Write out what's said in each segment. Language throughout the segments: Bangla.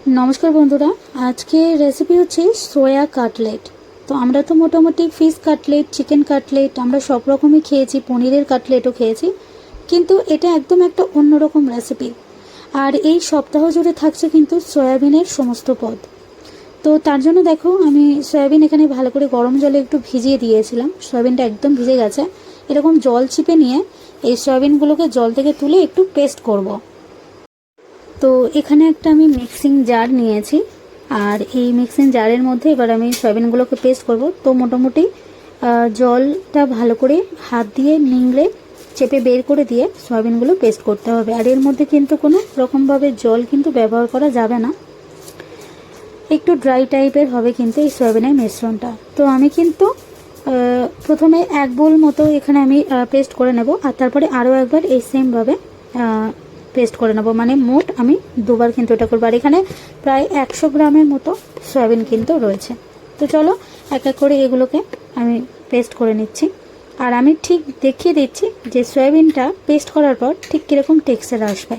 नमस्कार बंधुरा आज के रेसिपि होच्छे सोया काटलेट। तो आमरा तो मोटामुटी फिश काटलेट चिकेन काटलेट आमरा सब रकमই খেয়েছি, पनीरेर काटलेटও খেয়েছি, কিন্তু এটা একদম একটা অন্যরকম রেসিপি। আর এই সপ্তাহ জুড়ে থাকছে কিন্তু সয়াবিনের সমস্ত পদ। তো তার জন্য দেখো আমি সয়াবিন এখানে ভালো করে গরম জলে একটু ভিজিয়ে দিয়েছিলাম। সয়াবিনটা একদম ভিজে গেছে। এরকম জল চিপে নিয়ে এই সয়াবিনগুলোকে জল থেকে তুলে একটু পেস্ট করব। তো এখানে একটা আমি মিক্সিং জার নিয়েছি, আর এই মিক্সিং জারের মধ্যে এবার আমি সয়াবিনগুলোকে পেস্ট করব। তো মোটামুটি জলটা ভালো করে হাত দিয়ে নিংড়ে চেপে বের করে দিয়ে সয়াবিনগুলো পেস্ট করতে হবে। আর এর মধ্যে কিন্তু কোনো রকমভাবে জল কিন্তু ব্যবহার করা যাবে না, একটু ড্রাই টাইপের হবে কিন্তু এই সয়াবিনের মিশ্রণটা। তো আমি কিন্তু প্রথমে এক বোল মতো এখানে আমি পেস্ট করে নেব, আর তারপরে আরও একবার এই সেমভাবে পেস্ট করে নেব। মানে মোট আমি দুবার কিন্তু এটা করব। আর এখানে প্রায় 100 গ্রামের মতো সয়াবিন কিন্তু রয়েছে। তো চলো এক এক করে এগুলোকে আমি পেস্ট করে নিচ্ছি। আর আমি ঠিক দেখিয়ে দিচ্ছি যে সয়াবিনটা পেস্ট করার পর ঠিক কীরকম টেক্সচার আসবে।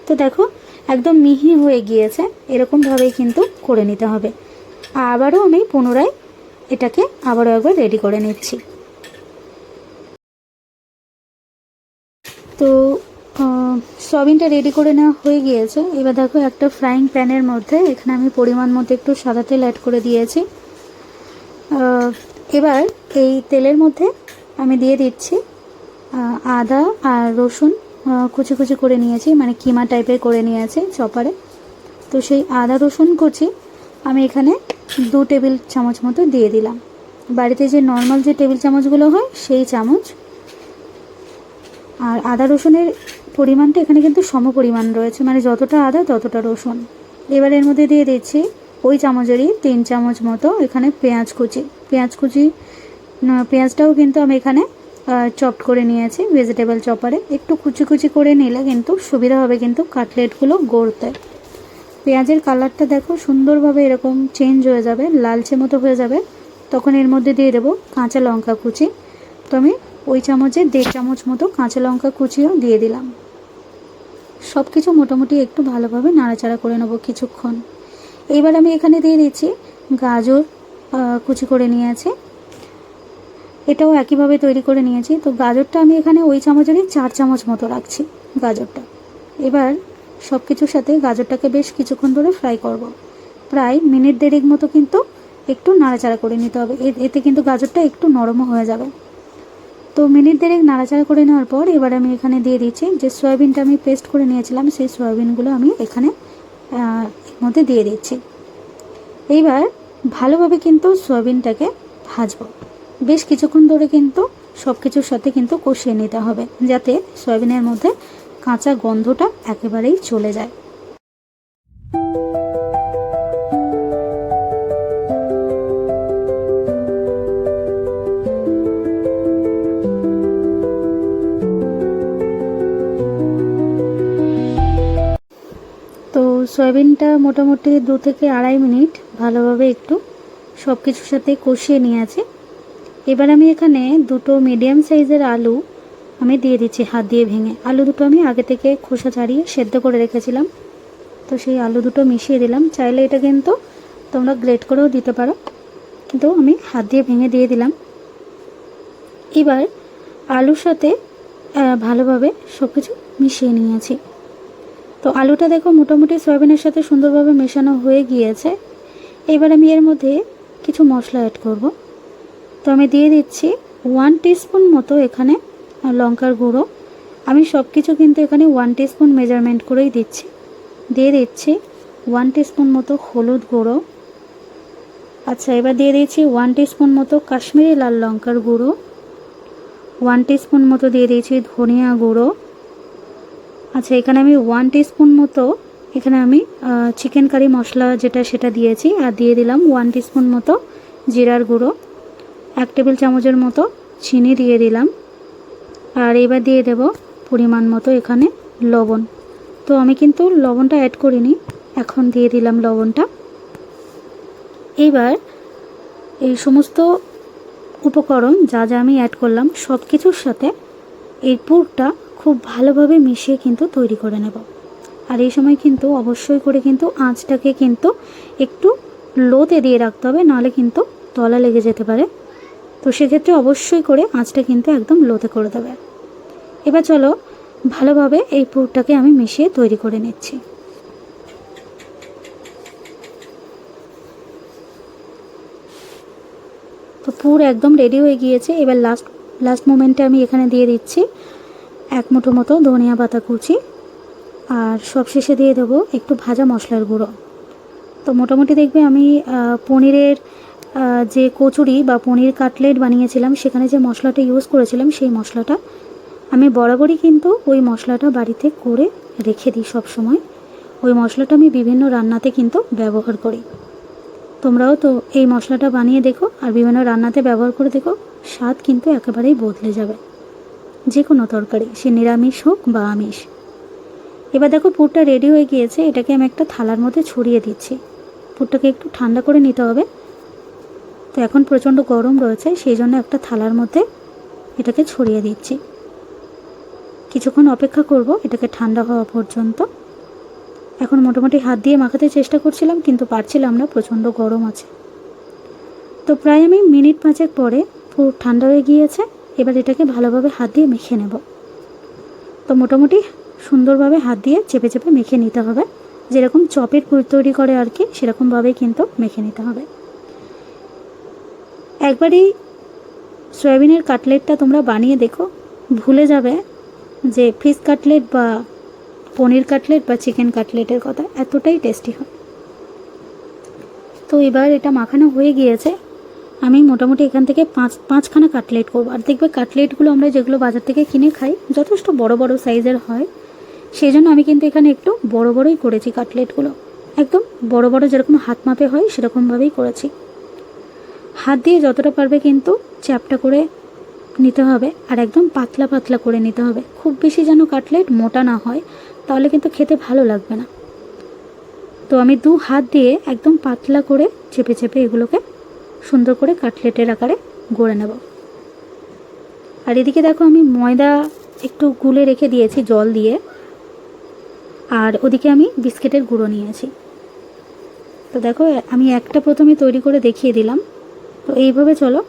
তো দেখো একদম মিহি হয়ে গিয়েছে, এরকমভাবেই কিন্তু করে নিতে হবে। আবারও আমি পুনরায় এটাকে আবারও একবার রেডি করে নিচ্ছি। তো সয়াবিনটা রেডি করে নেওয়া হয়ে গিয়েছে। এবার দেখো একটা ফ্রাইং প্যানের মধ্যে এখানে আমি পরিমাণ মতো একটু সাদা তেল অ্যাড করে দিয়েছি। এবার এই তেলের মধ্যে আমি দিয়ে দিচ্ছি আদা আর রসুন কুচি কুচি করে নিয়েছি, মানে কিমা টাইপের করে নিয়েছি চপারে। তো সেই আদা রসুন কুচি আমি এখানে 2 টেবিল চামচ মতো দিয়ে দিলাম। বাড়িতে যে নর্মাল যে টেবিল চামচগুলো হয় সেই চামচ। আর আদা রসুনের পরিমাণটা এখানে কিন্তু সম পরিমাণ রয়েছে, মানে যতটা আদা ততটা রসুন। এবার এর মধ্যে দিয়ে দিচ্ছি ওই চামচেরই 3 চামচ মতো এখানে পেঁয়াজ কুচি। পেঁয়াজটাও কিন্তু আমি এখানে চপড করে নিয়েছি ভেজিটেবল চপারে। একটু কুচি কুচি করে নিলে কিন্তু সুবিধা হবে কিন্তু কাটলেটগুলো গড়তে। পেঁয়াজের কালারটা দেখো সুন্দরভাবে এরকম চেঞ্জ হয়ে যাবে, লালচে মতো হয়ে যাবে, তখন এর মধ্যে দিয়ে দেবো কাঁচা লঙ্কা কুচি। তো আমি ওই চামচে 1.5 চামচ মতো কাঁচা লঙ্কা কুচিও দিয়ে দিলাম। সব কিছু মোটামুটি একটু ভালোভাবে নাড়াচাড়া করে নেব কিছুক্ষণ। এইবার আমি এখানে দিয়ে দিচ্ছি গাজর কুচি করে নিয়েছি, এটাও একইভাবে তৈরি করে নিয়েছি। তো গাজরটা আমি এখানে ওই চামচেরই 4 চামচ মতো রাখছি গাজরটা। এবার সব কিছুর সাথে গাজরটাকে বেশ কিছুক্ষণ ধরে ফ্রাই করব। প্রায় মিনিট 1.5 মতো কিন্তু একটু নাড়াচাড়া করে নিতে হবে, এতে কিন্তু গাজরটা একটু নরমও হয়ে যাবে। তো মিনিট 1.5 নাড়াচাড়া করে নেওয়ার পর এবার আমি এখানে দিয়ে দিচ্ছি যে সয়াবিনটা আমি পেস্ট করে নিয়েছিলাম, সেই সয়াবিনগুলো আমি এখানে এর মধ্যে দিয়ে দিচ্ছি। এইবার ভালোভাবে কিন্তু সয়াবিনটাকে ভাজবো। বেশ কিছুক্ষণ ধরে কিন্তু সব কিছুর সাথে কিন্তু কষিয়ে নিতে হবে, যাতে সয়াবিনের মধ্যে কাঁচা গন্ধটা একেবারেই চলে যায়। তো সয়াবিনটা মোটামুটি 2 থেকে 2.5 মিনিট ভালোভাবে একটু সব কিছুর সাথে কষিয়ে নিয়েছি। এবার আমি এখানে 2টো মিডিয়াম সাইজের আলু আমি দিয়ে দিচ্ছি হাত দিয়ে ভেঙে। আলু দুটো আমি আগে থেকে খোসা ছাড়িয়ে সেদ্ধ করে রেখেছিলাম। তো সেই আলু দুটো মিশিয়ে দিলাম। চাইলে এটা কিন্তু তোমরা গ্রেট করেও দিতে পারো, কিন্তু আমি হাত দিয়ে ভেঙে দিয়ে দিলাম। এবার আলুর সাথে ভালোভাবে সব কিছু মিশিয়ে নিয়েছি। তো আলুটা দেখো মোটামুটি সয়াবিনের সাথে সুন্দরভাবে মেশানো হয়ে গিয়েছে। এবার আমি এর মধ্যে কিছু মশলা অ্যাড করব। তো আমি দিয়ে দিচ্ছি 1 টিস্পুন মতো এখানে লঙ্কার গুঁড়ো। আমি সব কিছু কিন্তু এখানে 1 টিস্পুন মেজারমেন্ট করেই দিচ্ছি। দিয়ে দিচ্ছি 1 টিস্পুন মতো হলুদ গুঁড়ো। আচ্ছা, এবার দিয়ে দিচ্ছি 1 টিস্পুন মতো কাশ্মীরি লাল লঙ্কার গুঁড়ো। 1 টিস্পুন মতো দিয়ে দিয়েছি ধনিয়া গুঁড়ো। আচ্ছা, এখানে আমি 1 টিস্পুন মতো এখানে আমি চিকেন কারি মশলা যেটা সেটা দিয়েছি। আর দিয়ে দিলাম 1 টিস্পুন মতো জিরার গুঁড়ো। 1 টেবিল চামচের মতো চিনি দিয়ে দিলাম। আর এবার দিয়ে দেব পরিমাণ মতো এখানে লবণ। তো আমি কিন্তু লবণটা অ্যাড করিনি, এখন দিয়ে দিলাম লবণটা। এবার এই সমস্ত উপকরণ যা যা আমি অ্যাড করলাম সব কিছুর সাথে এই পুরটা খুব ভালোভাবে মিশিয়ে কিন্তু তৈরি করে নেব। আর এই সময় কিন্তু অবশ্যই করে কিন্তু আঁচটাকে কিন্তু একটু লোতে দিয়ে রাখতে হবে, নাহলে কিন্তু তলা লেগে যেতে পারে। তো সেক্ষেত্রে অবশ্যই করে আঁচটা কিন্তু একদম লোতে করে দেবে। এবার চলো ভালোভাবে এই পুরটাকে আমি মিশিয়ে তৈরি করে নিচ্ছি। তো পুর একদম রেডি হয়ে গিয়েছে। এবার লাস্ট মোমেন্টে আমি এখানে দিয়ে দিচ্ছি 1 মুঠো মতো ধনিয়া পাতা কুচি, আর সবশেষে দিয়ে দেবো একটু ভাজা মশলার গুঁড়ো। তো মোটামুটি দেখবে আমি পনিরের যে কচুরি বা পনির কাটলেট বানিয়েছিলাম সেখানে যে মশলাটা ইউজ করেছিলাম, সেই মশলাটা আমি বরাবরই কিন্তু ওই মশলাটা বাড়িতে করে রেখে দিই সব সময়। ওই মশলাটা আমি বিভিন্ন রান্নাতে কিন্তু ব্যবহার করি। তোমরাও তো এই মশলাটা বানিয়ে দেখো আর বিভিন্ন রান্নাতে ব্যবহার করে দেখো, স্বাদ কিন্তু একেবারেই বদলে যাবে যে কোনো তরকারি, সে নিরামিষ হোক বা আমিষ। এবার দেখো পুরটা রেডি হয়ে গিয়েছে, এটাকে আমি একটা থালার মধ্যে ছড়িয়ে দিচ্ছি। পুরটাকে একটু ঠান্ডা করে নিতে হবে। তো এখন প্রচণ্ড গরম রয়েছে, সেই জন্য একটা থালার মধ্যে এটাকে ছড়িয়ে দিচ্ছি। কিছুক্ষণ অপেক্ষা করব এটাকে ঠান্ডা হওয়া পর্যন্ত। এখন মোটামুটি হাত দিয়ে মাখাতে চেষ্টা করছিলাম কিন্তু পারছিলাম না, প্রচণ্ড গরম আছে। তো প্রায় আমি মিনিট 5 পরে পুরো ঠান্ডা হয়ে গিয়েছে। এবার এটাকে ভালোভাবে হাত দিয়ে মেখে নেব। তো মোটামুটি সুন্দরভাবে হাত দিয়ে চেপে চেপে মেখে নিতে হবে, যেরকম চপের পুর তৈরি করে আর কি, সেরকমভাবেই কিন্তু মেখে নিতে হবে। একবারই সয়াবিনের কাটলেটটা তোমরা বানিয়ে দেখো, ভুলে যাবে যে ফিশ কাটলেট বা পনির কাটলেট বা চিকেন কাটলেটের কথা, এতটাই টেস্টি হয়। তো এবার এটা মাখানো হয়ে গিয়েছে। আমি মোটামুটি এখান থেকে পাঁচখানা কাটলেট করবো। আর দেখবে কাটলেটগুলো আমরা যেগুলো বাজার থেকে কিনে খাই যথেষ্ট বড় বড় সাইজের হয়, সেই জন্য আমি কিন্তু এখানে একটু বড় বড়ই করেছি কাটলেটগুলো। একদম বড় বড় যেরকম হাত মাপে হয় সেরকমভাবেই করেছি। হাত দিয়ে যতটা পারবে কিন্তু চ্যাপটা করে নিতে হবে, আর একদম পাতলা পাতলা করে নিতে হবে। খুব বেশি যেন কাটলেট মোটা না হয়, তাহলে কিন্তু খেতে ভালো লাগবে না। তো আমি 2 হাত দিয়ে একদম পাতলা করে চেপে চেপে এগুলোকে সুন্দর করে কাটলেটের আকারে গড়ে নেব। আর এদিকে দেখো আমি ময়দা একটু গুলে রেখে দিয়েছি জল দিয়ে, আর ওদিকে আমি বিস্কিটের গুঁড়ো নিয়েছি। তো দেখো আমি একটা প্রথমে তৈরি করে দেখিয়ে দিলাম। তো এইভাবে চলো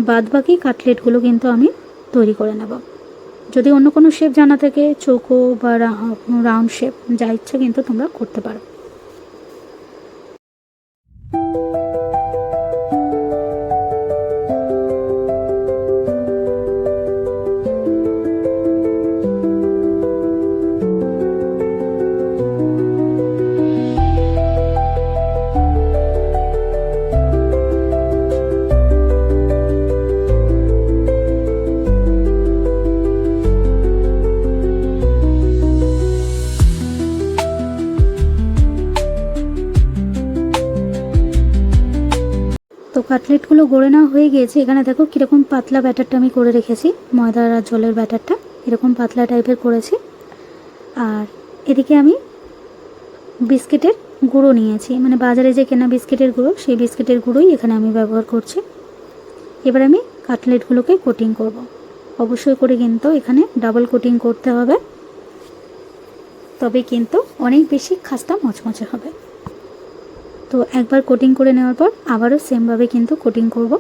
বাদবাকি কাটলেটগুলো কিন্তু আমি তৈরি করে নেব। যদি অন্য কোনো শেপ জানা থাকে, চৌকো বা রাউন্ড শেপ, যা ইচ্ছা কিন্তু তোমরা করতে পারো। তো কাটলেটগুলো গড়ে নেওয়া হয়ে গিয়েছে। এখানে দেখো কীরকম পাতলা ব্যাটারটা আমি করে রেখেছি, ময়দার আর জলের ব্যাটারটা এরকম পাতলা টাইপের করেছি। আর এদিকে আমি বিস্কিটের গুঁড়ো নিয়েছি, মানে বাজারে যে কেনা বিস্কিটের গুঁড়ো, সেই বিস্কিটের গুঁড়োই এখানে আমি ব্যবহার করছি। এবার আমি কাটলেটগুলোকে কোটিং করব। অবশ্যই করে কিন্তু এখানে ডাবল কোটিং করতে হবে, তবে কিন্তু অনেক বেশি খাস্তা মচমচে হবে। তো একবার কোটিং করে নেওয়ার পর আবারও সেমভাবে কিন্তু কোটিং করব,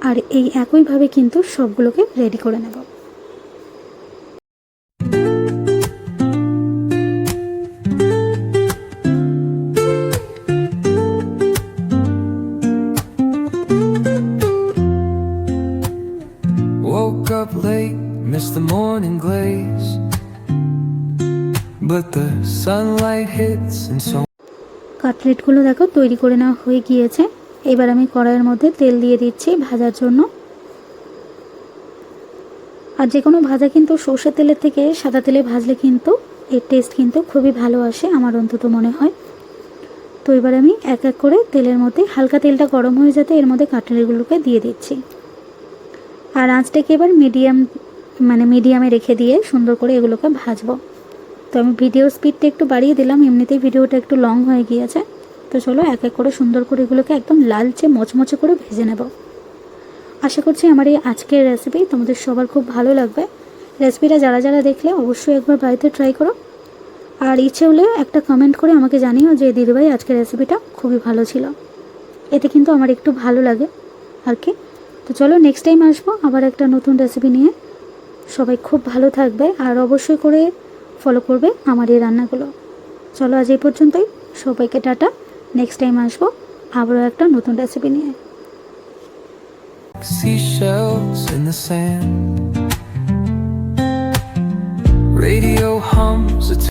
আর এই একইভাবে কিন্তু সবগুলোকে রেডি করে নেব। Woke up late, missed the morning glaze, but the sunlight hits and so কাটলেটগুলো দেখো তৈরি করে নেওয়া হয়ে গিয়েছে। এবার আমি কড়াইয়ের মধ্যে তেল দিয়ে দিচ্ছি ভাজার জন্য। আর যে কোনো ভাজা কিন্তু সর্ষের তেলের থেকে সাদা তেলে ভাজলে কিন্তু এর টেস্ট কিন্তু খুবই ভালো আসে, আমার অন্তত মনে হয়। তো এবার আমি এক এক করে তেলের মধ্যে, হালকা তেলটা গরম হয়ে যেতে এর মধ্যে কাটলেটগুলোকে দিয়ে দিচ্ছি। আর আঁচটাকে এবার মিডিয়ামে রেখে দিয়ে সুন্দর করে এগুলোকে ভাজবো। তো আমি ভিডিও স্পিডটা একটু বাড়িয়ে দিলাম, এমনিতেই ভিডিওটা একটু লং হয়ে গিয়েছে। তো চলো এক এক করে সুন্দর করে এগুলোকে একদম লালচে মচমচে করে ভেজে নেব। আশা করছি আমার এই আজকের রেসিপি তোমাদের সবার খুব ভালো লাগবে। রেসিপিটা যারা যারা দেখলে অবশ্যই একবার বাড়িতে ট্রাই করো। আর ইচ্ছে হলে একটা কমেন্ট করে আমাকে জানিও যে দিদিভাই আজকের রেসিপিটা খুবই ভালো ছিল। এতে কিন্তু আমার একটু ভালো লাগে আর কি। তো চলো নেক্সট টাইম আসবো আবার একটা নতুন রেসিপি নিয়ে। সবাই খুব ভালো থাকবে আর অবশ্যই করে ফলো করবে আমার এই রান্নাগুলো। চলো আজ এই পর্যন্তই, সবাইকে টাটা। নেক্সট টাইম আসবো আবারও একটা নতুন রেসিপি নিয়ে। Seashells in the sand. Radio hums.